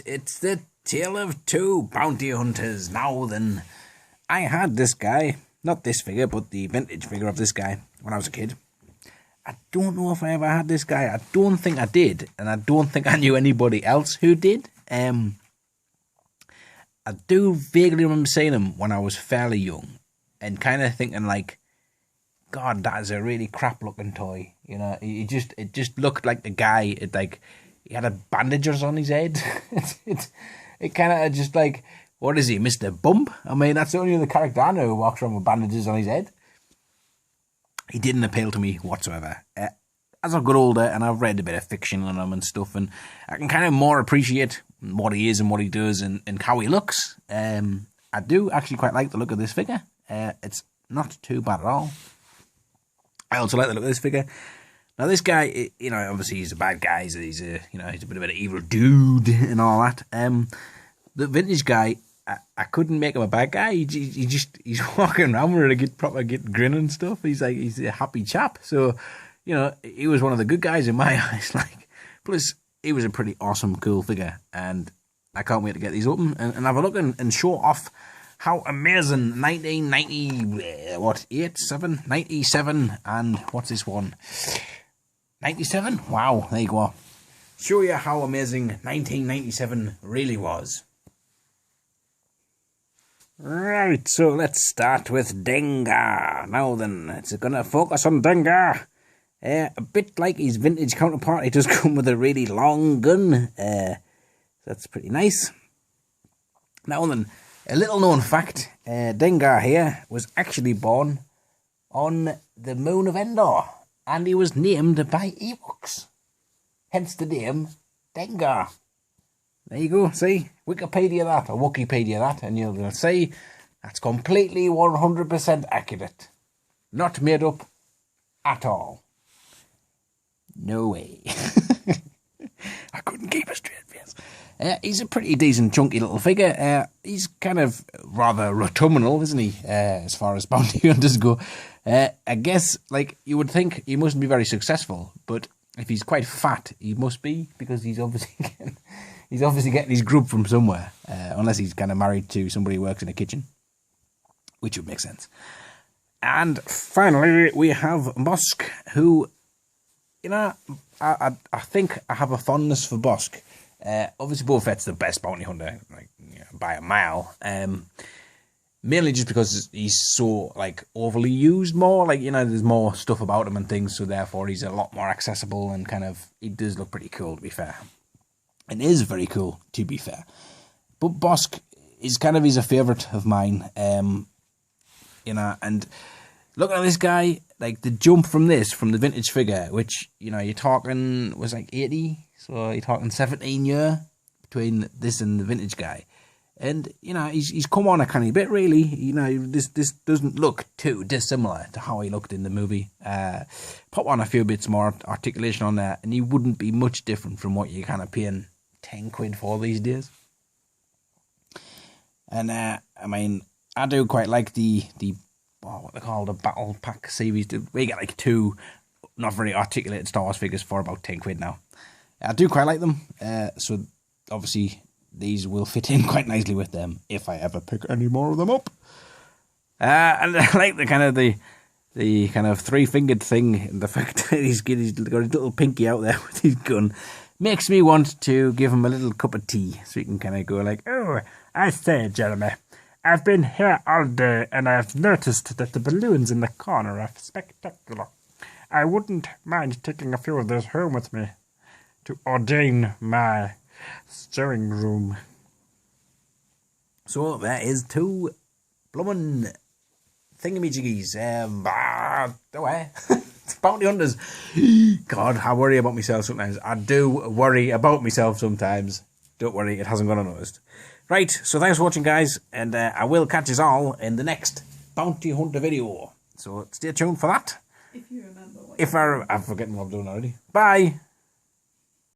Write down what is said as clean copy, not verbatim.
it's the tale of two bounty hunters. Now then, I had this guy, not this figure, but the vintage figure of this guy when I was a kid. I don't know if I ever had this guy. I don't think I did, and I don't think I knew anybody else who did. I do vaguely remember seeing him when I was fairly young, and kind of thinking like, God, that is a really crap looking toy. You know, it just looked like the guy. He had bandages on his head. it kind of just like, what is he, Mr. Bump? I mean, that's the only other character I know who walks around with bandages on his head. He didn't appeal to me whatsoever. As I've got older and I've read a bit of fiction on him and stuff, and I can kind of more appreciate what he is and what he does and how he looks. I do actually quite like the look of this figure. It's not too bad at all. I also like the look of this figure. Now, this guy, you know, obviously he's a bad guy. He's a bit of an evil dude and all that. The vintage guy, I couldn't make him a bad guy. He's walking around with a proper grin and stuff. He's a happy chap. So, you know, he was one of the good guys in my eyes. Like, plus he was a pretty awesome, cool figure, and I can't wait to get these open and have a look and show off how amazing 97, and what's this one? 97? Wow, there you go. Show you how amazing 1997 really was. Right, so let's start with Dengar. Now then, it's going to focus on Dengar. A bit like his vintage counterpart, he does come with a really long gun. That's pretty nice. Now then, a little known fact, Dengar here was actually born on the moon of Endor, and he was named by Ewoks. Hence the name Dengar. There you go, see? Wikipedia that, or Wikipedia that, and you'll see that's completely 100% accurate. Not made up at all. No way. I couldn't keep a straight face. He's a pretty decent, chunky little figure. He's kind of rather autumnal, isn't he, as far as bounty hunters go. I guess, like, you would think he mustn't be very successful, but if he's quite fat, he must be, because he's obviously getting his grub from somewhere, unless he's kind of married to somebody who works in a kitchen, which would make sense. And finally, we have Bossk, who, you know, I think I have a fondness for Bossk. Obviously, Boba Fett's the best bounty hunter, like, you know, by a mile. Mainly just because he's so, like, overly used more. Like, you know, there's more stuff about him and things, so therefore he's a lot more accessible and kind of, he does look pretty cool, to be fair. And is very cool, to be fair. But Bossk is kind of, he's a favourite of mine. You know, and looking at this guy, like, the jump from the vintage figure, which, you know, you're talking, was like 80, so you're talking 17 year between this and the vintage guy. And, you know, he's come on a canny bit, really. You know, this doesn't look too dissimilar to how he looked in the movie. Put on a few bits more articulation on there, and he wouldn't be much different from what you're kind of paying 10 quid for these days. And, I mean, I do quite like the what they call the Battle Pack series. We get like two not very articulated Star Wars figures for about 10 quid now. I do quite like them, so obviously these will fit in quite nicely with them if I ever pick any more of them up. And I like the kind of three-fingered thing, the fact that he's got his little pinky out there with his gun, makes me want to give him a little cup of tea, so he can kind of go like, "Oh, I say, Jeremy, I've been here all day and I've noticed that the balloons in the corner are spectacular. I wouldn't mind taking a few of those home with me to ordain my sewing room." So there is two bloomin' thingamajiggies. Away. It's bounty hunters. God, I worry about myself sometimes. I do worry about myself sometimes. Don't worry, it hasn't gone unnoticed. Right, so thanks for watching, guys, and I will catch us all in the next bounty hunter video. So stay tuned for that. If you remember what I'm forgetting what I'm doing already. Bye.